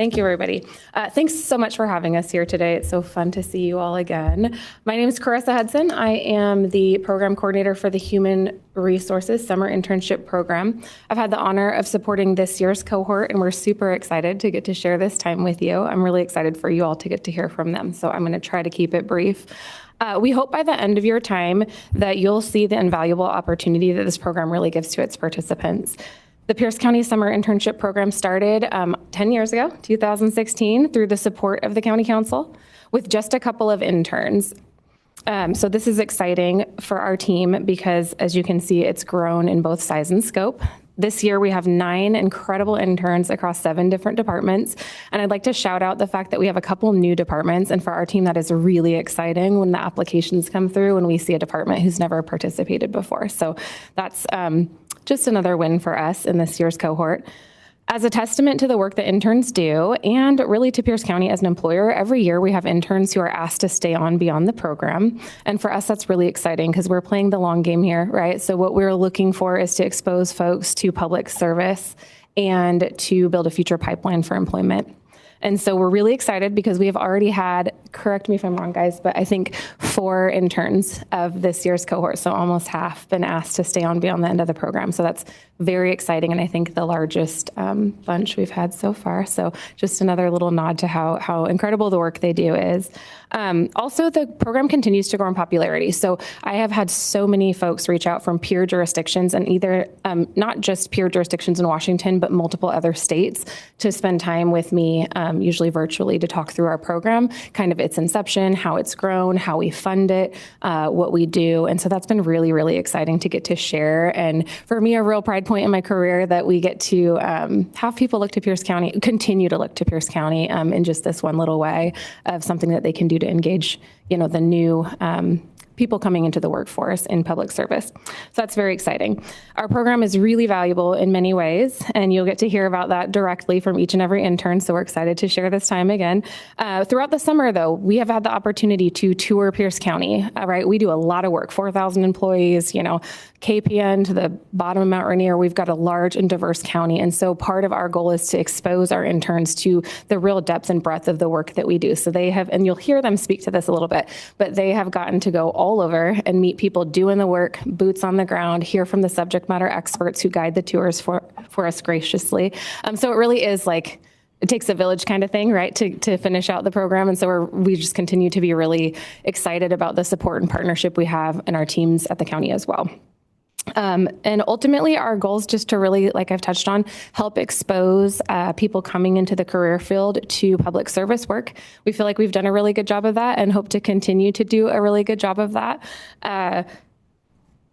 Thank you, everybody. Thanks so much for having us here today. It's so fun to see you all again. My name is Carissa Hudson. I am the program coordinator for the Human Resources Summer Internship Program. I've had the honor of supporting this year's cohort, and we're super excited to get to share this time with you. I'm really excited for you all to get to hear from them, so I'm going to try to keep it brief. We hope by the end of your time that you'll see the invaluable opportunity that this program really gives to its participants. The Pierce County Summer Internship Program started 10 years ago, 2016, through the support of the County Council with just a couple of interns. So this is exciting for our team because, as you can see, it's grown in both size and scope. This year, we have 9 incredible interns across 7 different departments. And I'd like to shout out the fact that we have a couple new departments. And for our team, that is really exciting when the applications come through and we see a department who's never participated before. So that's just another win for us in this year's cohort. As a testament to the work that interns do, and really to Pierce County as an employer, every year we have interns who are asked to stay on beyond the program. And for us, that's really exciting because we're playing the long game here, right? So what we're looking for is to expose folks to public service and to build a future pipeline for employment. And so we're really excited because we have already had, correct me if I'm wrong, guys, but I think 4 interns of this year's cohort, so almost half, been asked to stay on beyond the end of the program. So that's very exciting, and I think the largest bunch we've had so far. So just another little nod to how incredible the work they do is. Also, the program continues to grow in popularity. So I have had so many folks reach out from peer jurisdictions, and either not just peer jurisdictions in Washington, but multiple other states to spend time with me, usually virtually, to talk through our program, kind of its inception, how it's grown, how we fund it, what we do. And so that's been really, really exciting to get to share. And for me, a real pride point in my career that we get to have people look to Pierce County, continue to look to Pierce County in just this one little way of something that they can do to engage, the new people coming into the workforce in public service. So that's very exciting. Our program is really valuable in many ways, and you'll get to hear about that directly from each and every intern. So we're excited to share this time again. Throughout the summer, though, we have had the opportunity to tour Pierce County, right? We do a lot of work, 4,000 employees, KPN to the bottom of Mount Rainier. We've got a large and diverse county. And so part of our goal is to expose our interns to the real depth and breadth of the work that we do. So they have, and you'll hear them speak to this a little bit, but they have gotten to go all over and meet people doing the work, boots on the ground, hear from the subject matter experts who guide the tours for us graciously. So it really is like, it takes a village kind of thing, right, to finish out the program. And so we just continue to be really excited about the support and partnership we have in our teams at the county as well. And ultimately, our goal is just to really, like I've touched on, help expose people coming into the career field to public service work. We feel like we've done a really good job of that and hope to continue to do a really good job of that.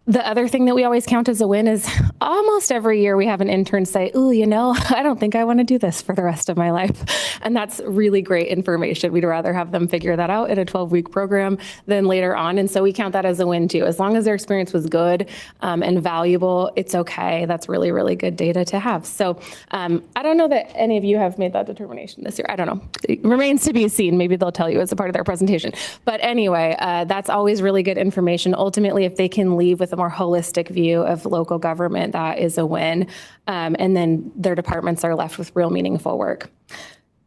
The other thing that we always count as a win is almost every year we have an intern say, "Ooh, I don't think I want to do this for the rest of my life." And that's really great information. We'd rather have them figure that out in a 12-week program than later on. And so we count that as a win too. As long as their experience was good and valuable, it's okay. That's really, really good data to have. So I don't know that any of you have made that determination this year. I don't know. It remains to be seen. Maybe they'll tell you as a part of their presentation. But anyway, that's always really good information. Ultimately, if they can leave with a more holistic view of local government, that is a win. And then their departments are left with real meaningful work.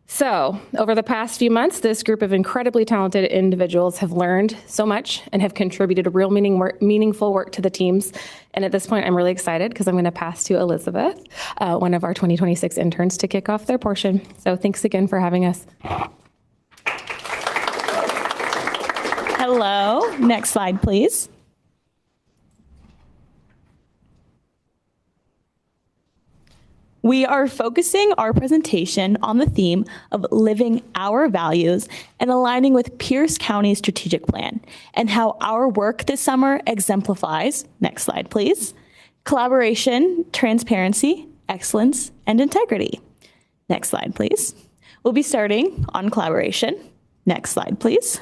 So over the past few months, this group of incredibly talented individuals have learned so much and have contributed a real meaningful work to the teams. And at this point, I'm really excited because I'm going to pass to Elizabeth, one of our 2026 interns, to kick off their portion. So thanks again for having us. Hello. Next slide, please. We are focusing our presentation on the theme of living our values and aligning with Pierce County's strategic plan and how our work this summer exemplifies, next slide please, collaboration, transparency, excellence, and integrity. Next slide please. We'll be starting on collaboration. Next slide please.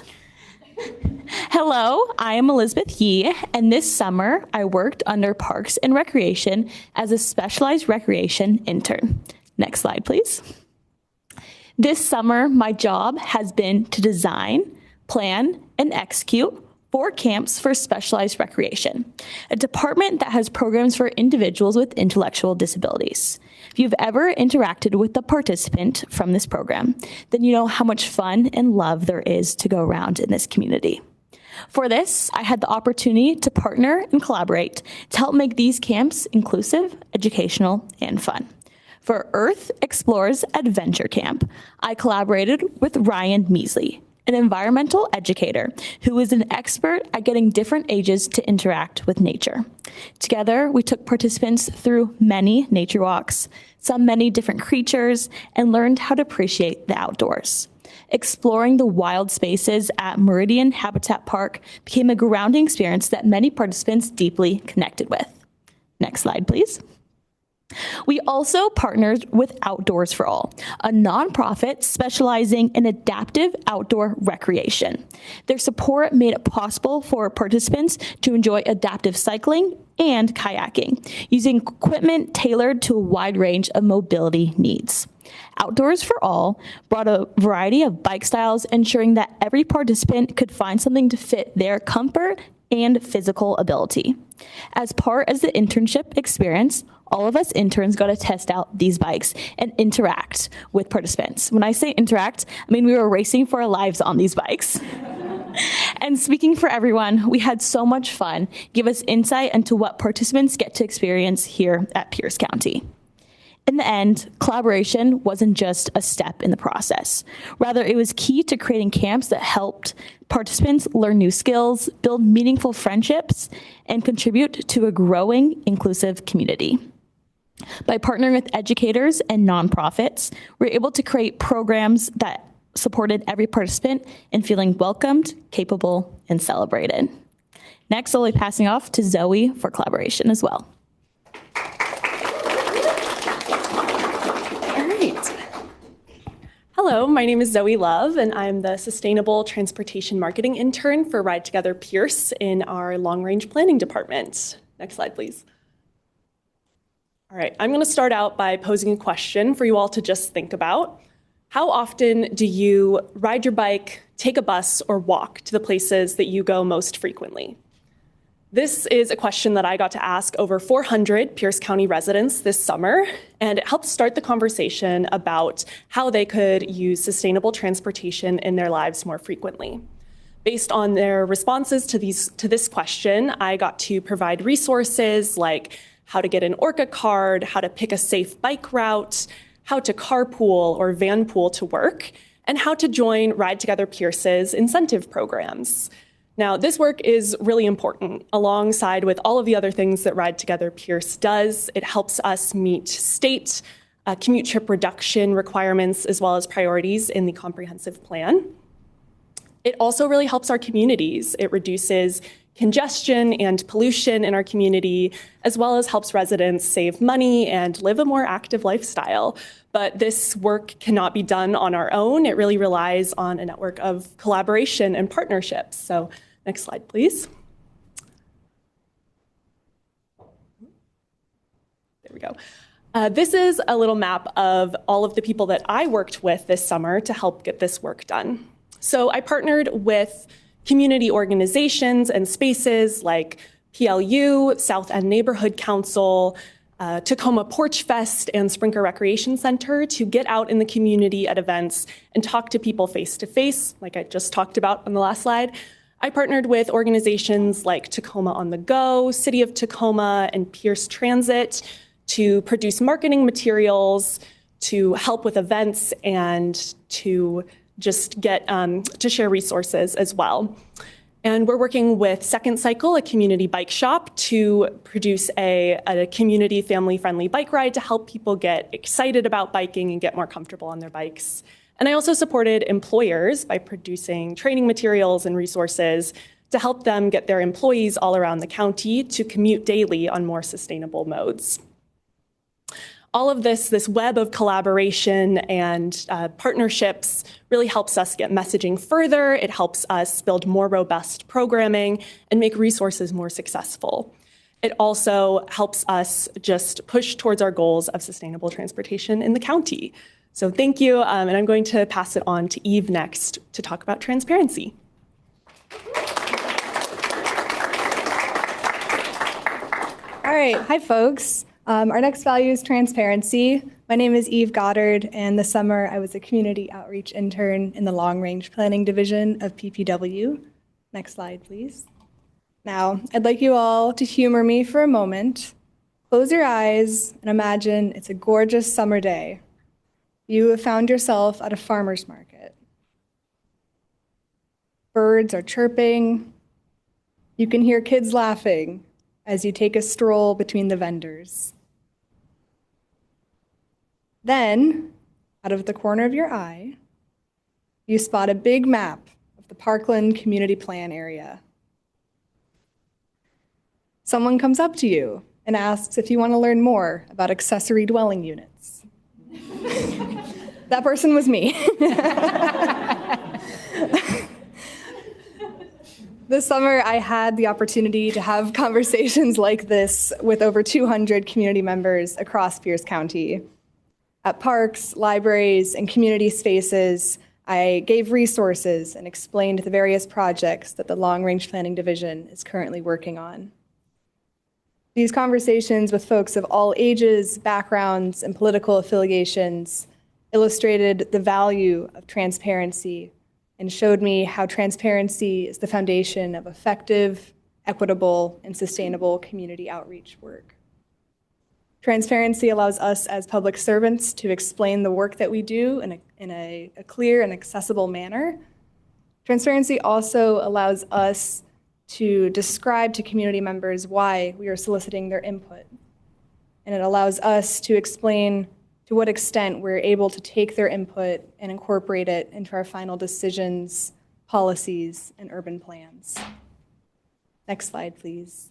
Hello, I am Elizabeth Yee, and this summer I worked under Parks and Recreation as a specialized recreation intern. Next slide, please. This summer, my job has been to design, plan, and execute 4 camps for specialized recreation, a department that has programs for individuals with intellectual disabilities. If you've ever interacted with a participant from this program, then you know how much fun and love there is to go around in this community. For this, I had the opportunity to partner and collaborate to help make these camps inclusive, educational, and fun. For Earth Explorers Adventure Camp, I collaborated with Ryan Measley, an environmental educator who is an expert at getting different ages to interact with nature. Together, we took participants through many nature walks, saw many different creatures, and learned how to appreciate the outdoors. Exploring the wild spaces at Meridian Habitat Park became a grounding experience that many participants deeply connected with. Next slide, please. We also partnered with Outdoors for All, a nonprofit specializing in adaptive outdoor recreation. Their support made it possible for participants to enjoy adaptive cycling and kayaking, using equipment tailored to a wide range of mobility needs. Outdoors for All brought a variety of bike styles, ensuring that every participant could find something to fit their comfort and physical ability. As part of the internship experience, all of us interns got to test out these bikes and interact with participants. When I say interact, I mean we were racing for our lives on these bikes. And speaking for everyone, we had so much fun, give us insight into what participants get to experience here at Pierce County. In the end, collaboration wasn't just a step in the process. Rather, it was key to creating camps that helped participants learn new skills, build meaningful friendships, and contribute to a growing inclusive community. By partnering with educators and nonprofits, we're able to create programs that supported every participant in feeling welcomed, capable, and celebrated. Next, I'll be passing off to Zoe for collaboration as well. Hello, my name is Zoe Love, and I'm the Sustainable Transportation Marketing Intern for Ride Together Pierce in our Long Range Planning Department. Next slide, please. All right, I'm going to start out by posing a question for you all to just think about. How often do you ride your bike, take a bus, or walk to the places that you go most frequently? This is a question that I got to ask over 400 Pierce County residents this summer, and it helped start the conversation about how they could use sustainable transportation in their lives more frequently. Based on their responses to this question, I got to provide resources like how to get an ORCA card, how to pick a safe bike route, how to carpool or vanpool to work, and how to join Ride Together Pierce's incentive programs. Now, this work is really important alongside with all of the other things that Ride Together Pierce does. It helps us meet state commute trip reduction requirements as well as priorities in the comprehensive plan. It also really helps our communities. It reduces congestion and pollution in our community, as well as helps residents save money and live a more active lifestyle. But this work cannot be done on our own. It really relies on a network of collaboration and partnerships. So next slide, please. There we go. This is a little map of all of the people that I worked with this summer to help get this work done. So I partnered with community organizations and spaces like PLU, South End Neighborhood Council, Tacoma Porch Fest, and Sprinker Recreation Center to get out in the community at events and talk to people face to face, like I just talked about on the last slide. I partnered with organizations like Tacoma on the Go, City of Tacoma, and Pierce Transit to produce marketing materials, to help with events, and to just get to share resources as well. And we're working with Second Cycle, a community bike shop, to produce a community family-friendly bike ride to help people get excited about biking and get more comfortable on their bikes. And I also supported employers by producing training materials and resources to help them get their employees all around the county to commute daily on more sustainable modes. All of this web of collaboration and partnerships really helps us get messaging further. It helps us build more robust programming and make resources more successful. It also helps us just push towards our goals of sustainable transportation in the county. So thank you, and I'm going to pass it on to Eve next to talk about transparency. All right, hi folks. Our next value is transparency. My name is Eve Goddard, and this summer I was a community outreach intern in the Long Range Planning Division of PPW. Next slide, please. Now, I'd like you all to humor me for a moment. Close your eyes and imagine it's a gorgeous summer day. You have found yourself at a farmer's market. Birds are chirping. You can hear kids laughing as you take a stroll between the vendors. Then, out of the corner of your eye, you spot a big map of the Parkland Community Plan area. Someone comes up to you and asks if you want to learn more about accessory dwelling units. That person was me. This summer, I had the opportunity to have conversations like this with over 200 community members across Pierce County. At parks, libraries, and community spaces, I gave resources and explained the various projects that the Long Range Planning Division is currently working on. These conversations with folks of all ages, backgrounds, and political affiliations illustrated the value of transparency and showed me how transparency is the foundation of effective, equitable, and sustainable community outreach work. Transparency allows us as public servants to explain the work that we do in a clear and accessible manner. Transparency also allows us to describe to community members why we are soliciting their input. And it allows us to explain to what extent we're able to take their input and incorporate it into our final decisions, policies, and urban plans. Next slide, please.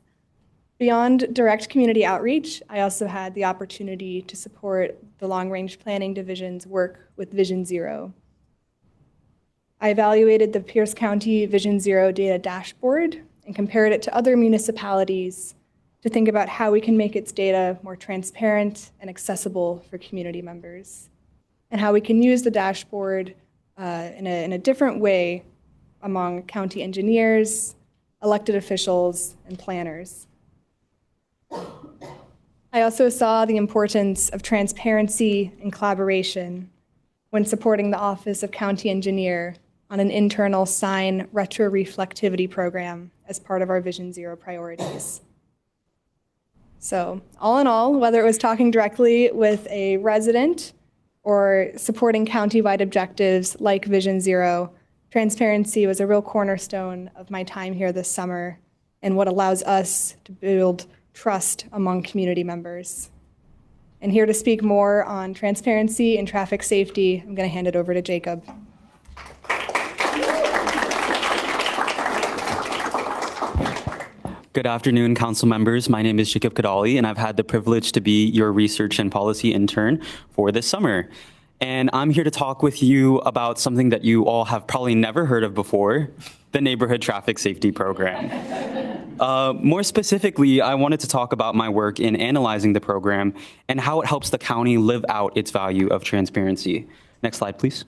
Beyond direct community outreach, I also had the opportunity to support the Long Range Planning Division's work with Vision Zero. I evaluated the Pierce County Vision Zero data dashboard and compared it to other municipalities to think about how we can make its data more transparent and accessible for community members, and how we can use the dashboard in a different way among county engineers, elected officials, and planners. I also saw the importance of transparency and collaboration when supporting the Office of County Engineer on an internal sign retroreflectivity program as part of our Vision Zero priorities. So all in all, whether it was talking directly with a resident or supporting county-wide objectives like Vision Zero, transparency was a real cornerstone of my time here this summer and what allows us to build trust among community members. And here to speak more on transparency and traffic safety, I'm going to hand it over to Jacob. Good afternoon, council members. My name is Jacob Kadali, and I've had the privilege to be your research and policy intern for this summer. And I'm here to talk with you about something that you all have probably never heard of before, the Neighborhood Traffic Safety Program. More specifically, I wanted to talk about my work in analyzing the program and how it helps the county live out its value of transparency. Next slide, please.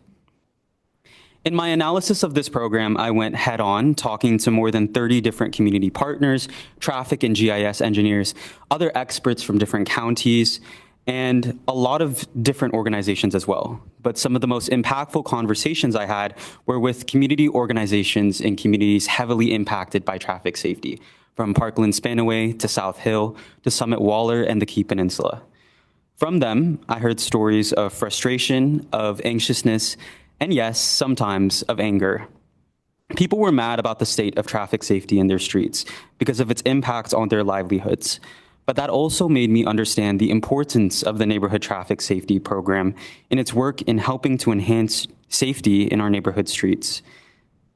In my analysis of this program, I went head-on, talking to more than 30 different community partners, traffic and GIS engineers, other experts from different counties, and a lot of different organizations as well. But some of the most impactful conversations I had were with community organizations in communities heavily impacted by traffic safety, from Parkland Spanaway to South Hill to Summit Waller and the Key Peninsula. From them, I heard stories of frustration, of anxiousness, and yes, sometimes of anger. People were mad about the state of traffic safety in their streets because of its impact on their livelihoods. But that also made me understand the importance of the Neighborhood Traffic Safety Program in its work in helping to enhance safety in our neighborhood streets.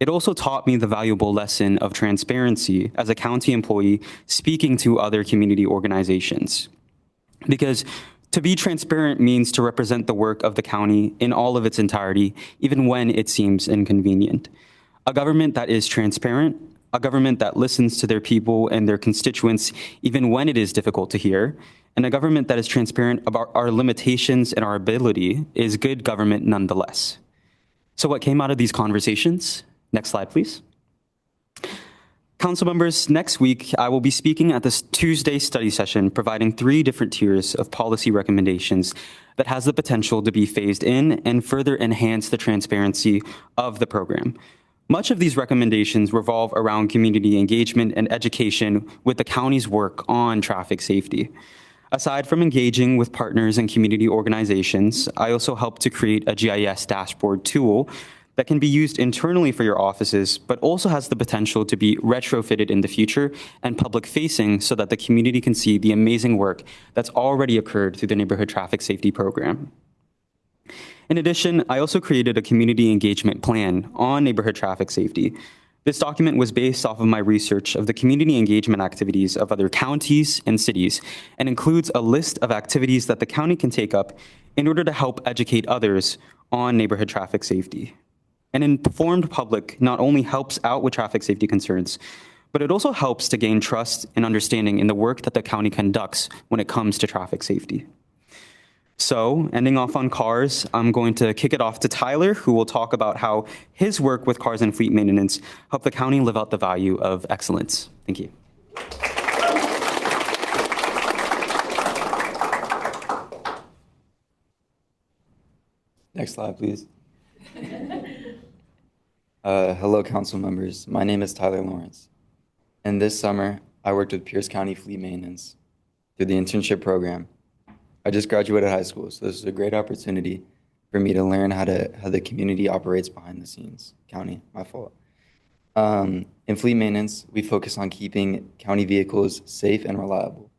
It also taught me the valuable lesson of transparency as a county employee speaking to other community organizations. Because to be transparent means to represent the work of the county in all of its entirety, even when it seems inconvenient. A government that is transparent, a government that listens to their people and their constituents, even when it is difficult to hear, and a government that is transparent about our limitations and our ability is good government nonetheless. So what came out of these conversations? Next slide, please. Council members, next week I will be speaking at this Tuesday study session, providing 3 different tiers of policy recommendations that has the potential to be phased in and further enhance the transparency of the program. Much of these recommendations revolve around community engagement and education with the county's work on traffic safety. Aside from engaging with partners and community organizations, I also help to create a GIS dashboard tool that can be used internally for your offices, but also has the potential to be retrofitted in the future and public facing so that the community can see the amazing work that's already occurred through the Neighborhood Traffic Safety Program. In addition, I also created a community engagement plan on neighborhood traffic safety. This document was based off of my research of the community engagement activities of other counties and cities and includes a list of activities that the county can take up in order to help educate others on neighborhood traffic safety. An informed public not only helps out with traffic safety concerns, but it also helps to gain trust and understanding in the work that the county conducts when it comes to traffic safety. So, ending off on cars, I'm going to kick it off to Tyler, who will talk about how his work with cars and fleet maintenance help the county live out the value of excellence. Thank you. Next slide, please. Hello, council members. My name is Tyler Lawrence. And this summer, I worked with Pierce County Fleet Maintenance through the internship program. I just graduated high school, so this is a great opportunity for me to learn how the community operates behind the scenes. County, my fault. In fleet maintenance, we focus on keeping county vehicles safe and reliable.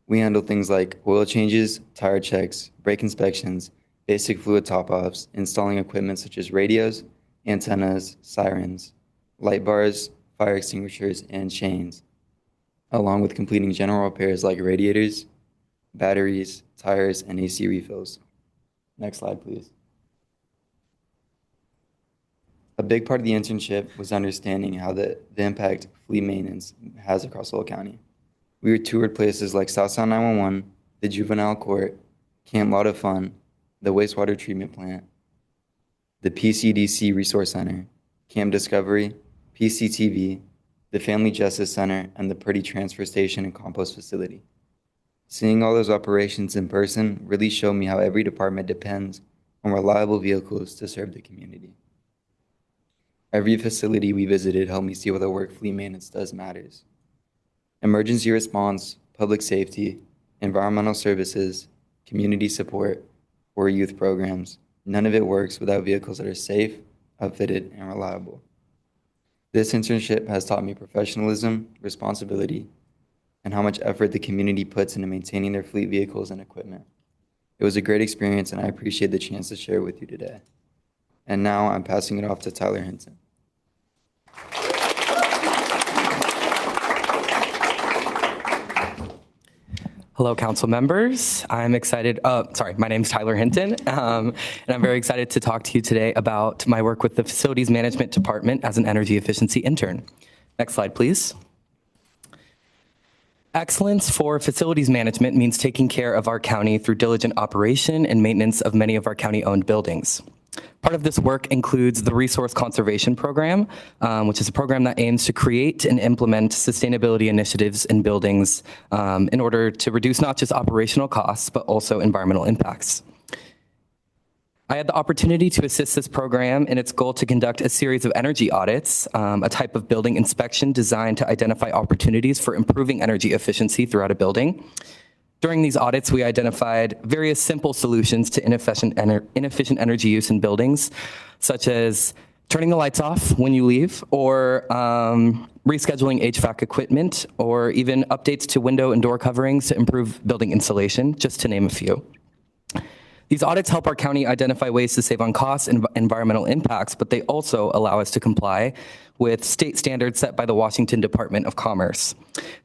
We handle things like oil changes, tire checks, brake inspections, basic fluid top-offs, installing equipment such as radios, antennas, sirens, light bars, fire extinguishers, and chains, along with completing general repairs like radiators, batteries, tires, and AC refills. Next slide, please. A big part of the internship was understanding how the impact fleet maintenance has across the whole county. We were toured places like South Sound 911, the Juvenile Court, Camp Lot of Fun, the wastewater treatment plant, the PCDC Resource Center, Camp Discovery, PCTV, the Family Justice Center, and the Purdy Transfer Station and Compost Facility. Seeing all those operations in person really showed me how every department depends on reliable vehicles to serve the community. Every facility we visited helped me see what the work fleet maintenance does matters. Emergency response, public safety, environmental services, community support, or youth programs, none of it works without vehicles that are safe, outfitted, and reliable. This internship has taught me professionalism, responsibility, and how much effort the community puts into maintaining their fleet vehicles and equipment. It was a great experience, and I appreciate the chance to share it with you today. And now I'm passing it off to Tyler Hinton. Hello, council members. I'm excited. My name's Tyler Hinton, and I'm very excited to talk to you today about my work with the Facilities Management Department as an energy efficiency intern. Next slide, please. Excellence for facilities management means taking care of our county through diligent operation and maintenance of many of our county-owned buildings. Part of this work includes the Resource Conservation Program, which is a program that aims to create and implement sustainability initiatives in buildings in order to reduce not just operational costs, but also environmental impacts. I had the opportunity to assist this program in its goal to conduct a series of energy audits, a type of building inspection designed to identify opportunities for improving energy efficiency throughout a building. During these audits, we identified various simple solutions to inefficient energy use in buildings, such as turning the lights off when you leave, or rescheduling HVAC equipment, or even updates to window and door coverings to improve building insulation, just to name a few. These audits help our county identify ways to save on costs and environmental impacts, but they also allow us to comply with state standards set by the Washington Department of Commerce.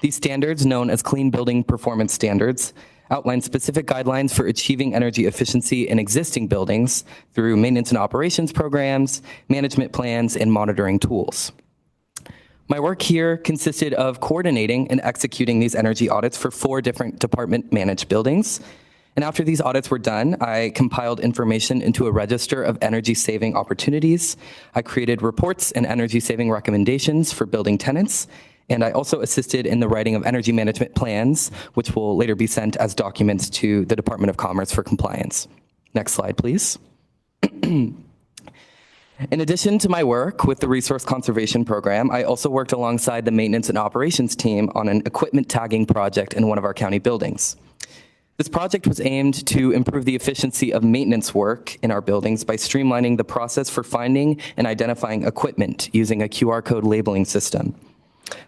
These standards, known as Clean Building Performance Standards, outline specific guidelines for achieving energy efficiency in existing buildings through maintenance and operations programs, management plans, and monitoring tools. My work here consisted of coordinating and executing these energy audits for 4 different department-managed buildings. And after these audits were done, I compiled information into a register of energy-saving opportunities. I created reports and energy-saving recommendations for building tenants, And I also assisted in the writing of energy management plans, which will later be sent as documents to the Department of Commerce for compliance. Next slide, please. In addition to my work with the Resource Conservation Program, I also worked alongside the maintenance and operations team on an equipment tagging project in one of our county buildings. This project was aimed to improve the efficiency of maintenance work in our buildings by streamlining the process for finding and identifying equipment using a QR code labeling system.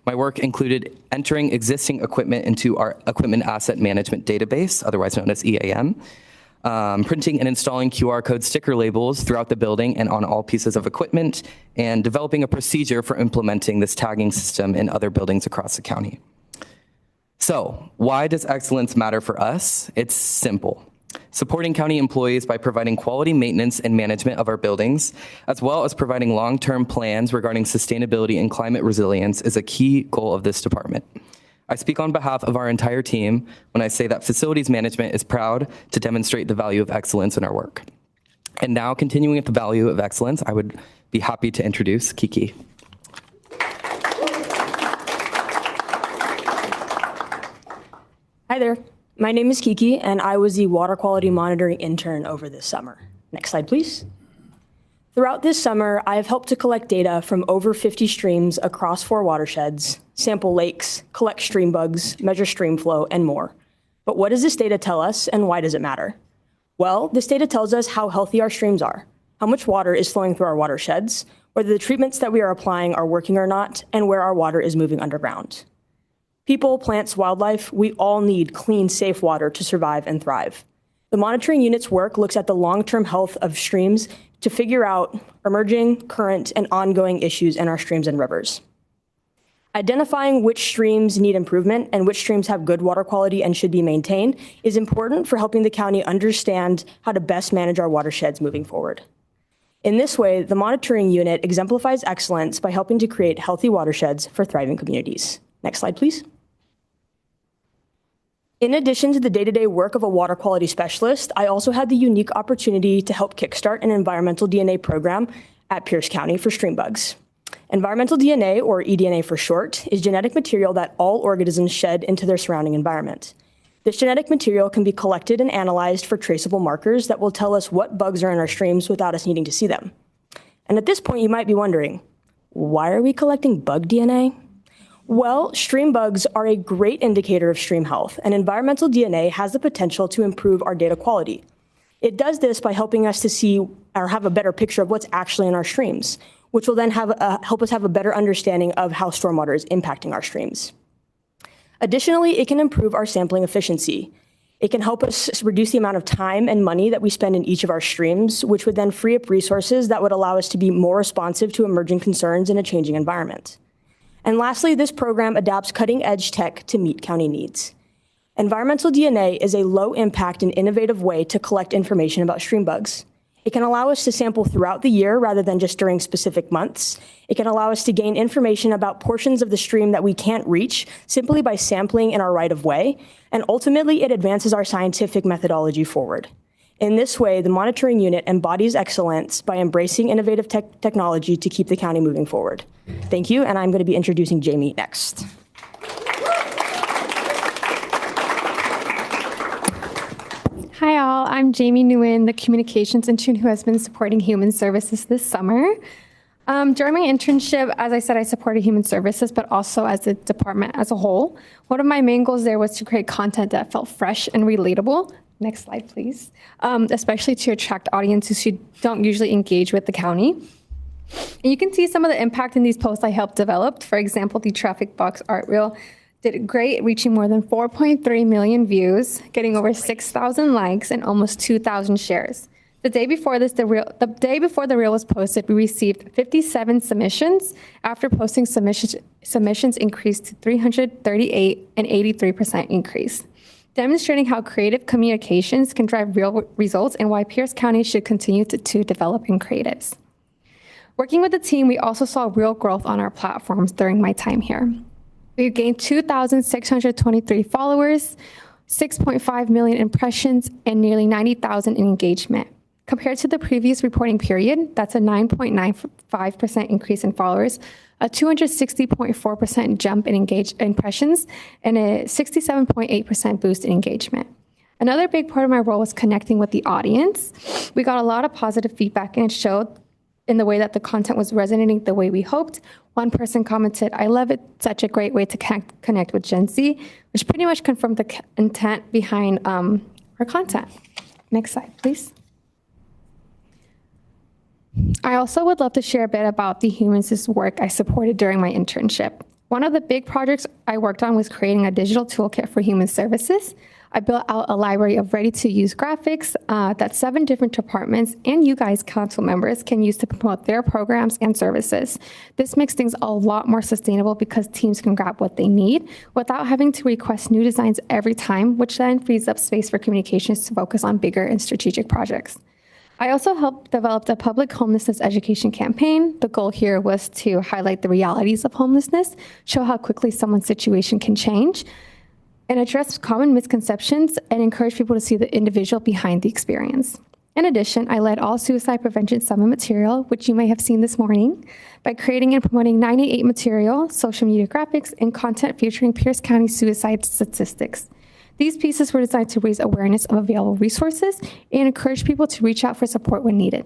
My work included entering existing equipment into our Equipment Asset Management Database, otherwise known as EAM, printing and installing QR code sticker labels throughout the building and on all pieces of equipment, and developing a procedure for implementing this tagging system in other buildings across the county. So, why does excellence matter for us? It's simple. Supporting county employees by providing quality maintenance and management of our buildings, as well as providing long-term plans regarding sustainability and climate resilience, is a key goal of this department. I speak on behalf of our entire team when I say that facilities management is proud to demonstrate the value of excellence in our work. And now, continuing with the value of excellence, I would be happy to introduce Kiki. Hi there. My name is Kiki, and I was the water quality monitoring intern over this summer. Next slide, please. Throughout this summer, I have helped to collect data from over 50 streams across 4 watersheds, sample lakes, collect stream bugs, measure stream flow, and more. But what does this data tell us, and why does it matter? Well, this data tells us how healthy our streams are, how much water is flowing through our watersheds, whether the treatments that we are applying are working or not, and where our water is moving underground. People, plants, wildlife, we all need clean, safe water to survive and thrive. The monitoring unit's work looks at the long-term health of streams to figure out emerging, current, and ongoing issues in our streams and rivers. Identifying which streams need improvement and which streams have good water quality and should be maintained is important for helping the county understand how to best manage our watersheds moving forward. In this way, the monitoring unit exemplifies excellence by helping to create healthy watersheds for thriving communities. Next slide, please. In addition to the day-to-day work of a water quality specialist, I also had the unique opportunity to help kickstart an environmental DNA program at Pierce County for stream bugs. Environmental DNA, or eDNA for short, is genetic material that all organisms shed into their surrounding environment. This genetic material can be collected and analyzed for traceable markers that will tell us what bugs are in our streams without us needing to see them. And at this point, you might be wondering, why are we collecting bug DNA? Well, stream bugs are a great indicator of stream health, and environmental DNA has the potential to improve our data quality. It does this by helping us to see or have a better picture of what's actually in our streams, which will then help us have a better understanding of how stormwater is impacting our streams. Additionally, it can improve our sampling efficiency. It can help us reduce the amount of time and money that we spend in each of our streams, which would then free up resources that would allow us to be more responsive to emerging concerns in a changing environment. And lastly, this program adapts cutting-edge tech to meet county needs. Environmental DNA is a low-impact and innovative way to collect information about stream bugs. It can allow us to sample throughout the year rather than just during specific months. It can allow us to gain information about portions of the stream that we can't reach simply by sampling in our right-of-way, and ultimately it advances our scientific methodology forward. In this way, the monitoring unit embodies excellence by embracing innovative technology to keep the county moving forward. Thank you, and I'm going to be introducing Jamie next. Hi all, I'm Jamie Nguyen, the communications intern who has been supporting human services this summer. During my internship, as I said, I supported human services, but also as a department as a whole. One of my main goals there was to create content that felt fresh and relatable. Next slide, please. Especially to attract audiences who don't usually engage with the county. And you can see some of the impact in these posts I helped develop. For example, the traffic box art reel did great, reaching more than 4.3 million views, getting over 6,000 likes and almost 2,000 shares. The day before the reel was posted, we received 57 submissions. After posting, submissions increased to 338, an 83% increase, demonstrating how creative communications can drive real results and why Pierce County should continue to develop in creatives. Working with the team, we also saw real growth on our platforms during my time here. We gained 2,623 followers, 6.5 million impressions, and nearly 90,000 in engagement. Compared to the previous reporting period, that's a 9.95% increase in followers, a 260.4% jump in impressions, and a 67.8% boost in engagement. Another big part of my role was connecting with the audience. We got a lot of positive feedback, and it showed in the way that the content was resonating the way we hoped. One person commented, "I love it, such a great way to connect with Gen Z," which pretty much confirmed the intent behind our content. Next slide, please. I also would love to share a bit about the Humans' work I supported during my internship. One of the big projects I worked on was creating a digital toolkit for human services. I built out a library of ready-to-use graphics that 7 different departments and you guys, council members, can use to promote their programs and services. This makes things a lot more sustainable because teams can grab what they need without having to request new designs every time, which then frees up space for communications to focus on bigger and strategic projects. I also helped develop the public homelessness education campaign. The goal here was to highlight the realities of homelessness, show how quickly someone's situation can change, and address common misconceptions and encourage people to see the individual behind the experience. In addition, I led all suicide prevention summit material, which you may have seen this morning, by creating and promoting 98 material, social media graphics, and content featuring Pierce County suicide statistics. These pieces were designed to raise awareness of available resources and encourage people to reach out for support when needed.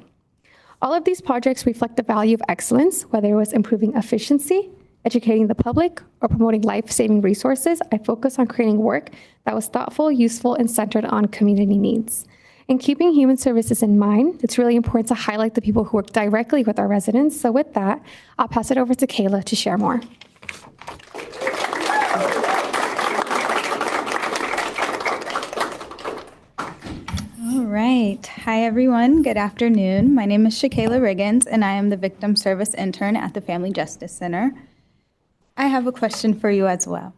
All of these projects reflect the value of excellence, whether it was improving efficiency, educating the public, or promoting life-saving resources. I focused on creating work that was thoughtful, useful, and centered on community needs. In keeping human services in mind, it's really important to highlight the people who work directly with our residents. So with that, I'll pass it over to Kayla to share more. All right. Hi, everyone. Good afternoon. My name is Shakayla Riggins, and I am the Victim Service Intern at the Family Justice Center. I have a question for you as well.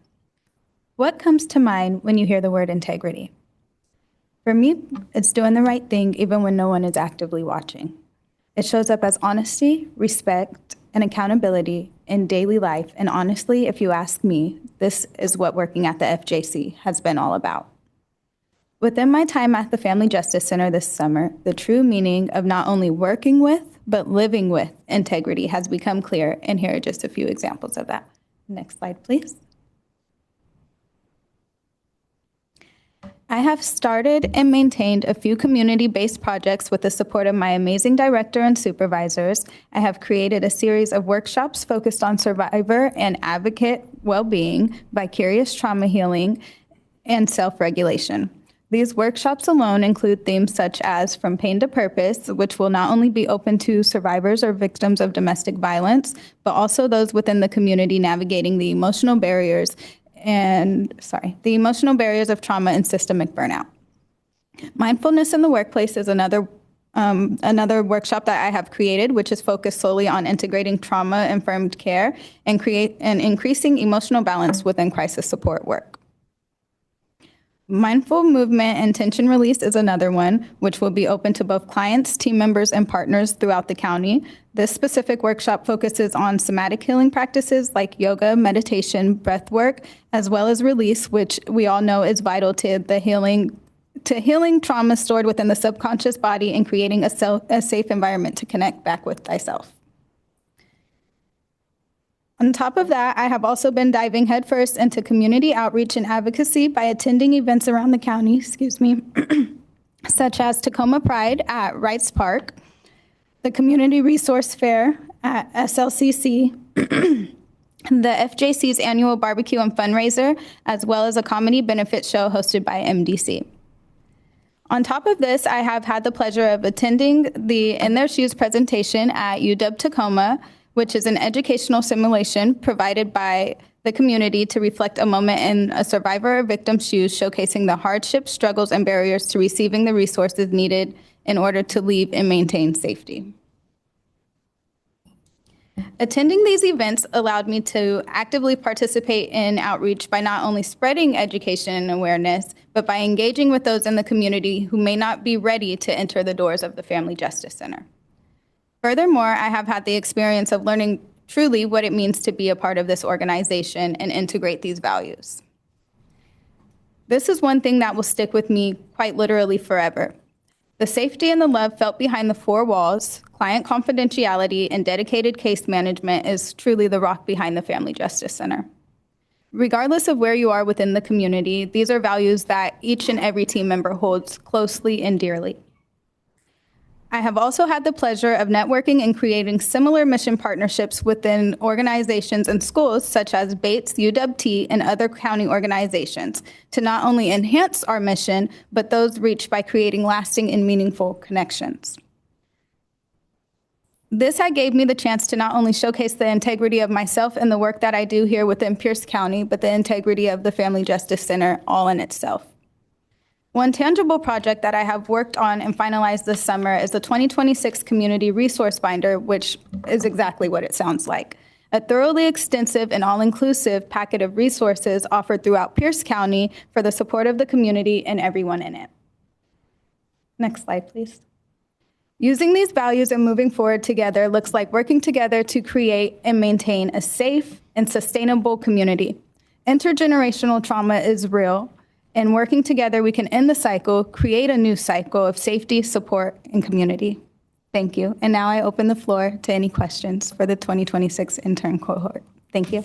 What comes to mind when you hear the word integrity? For me, it's doing the right thing even when no one is actively watching. It shows up as honesty, respect, and accountability in daily life. And honestly, if you ask me, this is what working at the FJC has been all about. Within my time at the Family Justice Center this summer, the true meaning of not only working with, but living with integrity has become clear, and here are just a few examples of that. Next slide, please. I have started and maintained a few community-based projects with the support of my amazing director and supervisors. I have created a series of workshops focused on survivor and advocate well-being, vicarious trauma healing, and self-regulation. These workshops alone include themes such as From Pain to Purpose, which will not only be open to survivors or victims of domestic violence, but also those within the community navigating the emotional barriers of trauma and systemic burnout. Mindfulness in the workplace is another workshop that I have created, which is focused solely on integrating trauma-informed care and increasing emotional balance within crisis support work. Mindful movement and tension release is another one, which will be open to both clients, team members, and partners throughout the county. This specific workshop focuses on somatic healing practices like yoga, meditation, breath work, as well as release, which we all know is vital to healing trauma stored within the subconscious body and creating a safe environment to connect back with thyself. On top of that, I have also been diving headfirst into community outreach and advocacy by attending events around the county, such as Tacoma Pride at Wrights Park, the Community Resource Fair at SLCC, the FJC's annual barbecue and fundraiser, as well as a comedy benefit show hosted by MDC. On top of this, I have had the pleasure of attending the In Their Shoes presentation at UW Tacoma, which is an educational simulation provided by the community to reflect a moment in a survivor or victim's shoes, showcasing the hardships, struggles, and barriers to receiving the resources needed in order to leave and maintain safety. Attending these events allowed me to actively participate in outreach by not only spreading education and awareness, but by engaging with those in the community who may not be ready to enter the doors of the Family Justice Center. Furthermore, I have had the experience of learning truly what it means to be a part of this organization and integrate these values. This is one thing that will stick with me quite literally forever. The safety and the love felt behind the four walls, client confidentiality, and dedicated case management is truly the rock behind the Family Justice Center. Regardless of where you are within the community, these are values that each and every team member holds closely and dearly. I have also had the pleasure of networking and creating similar mission partnerships within organizations and schools such as Bates, UW-T, and other county organizations to not only enhance our mission, but those reached by creating lasting and meaningful connections. This had gave me the chance to not only showcase the integrity of myself and the work that I do here within Pierce County, but the integrity of the Family Justice Center all in itself. One tangible project that I have worked on and finalized this summer is the 2026 Community Resource Binder, which is exactly what it sounds like. A thoroughly extensive and all-inclusive packet of resources offered throughout Pierce County for the support of the community and everyone in it. Next slide, please. Using these values and moving forward together looks like working together to create and maintain a safe and sustainable community. Intergenerational trauma is real. And working together, we can end the cycle, create a new cycle of safety, support, and community. Thank you. And now I open the floor to any questions for the 2026 intern cohort. Thank you.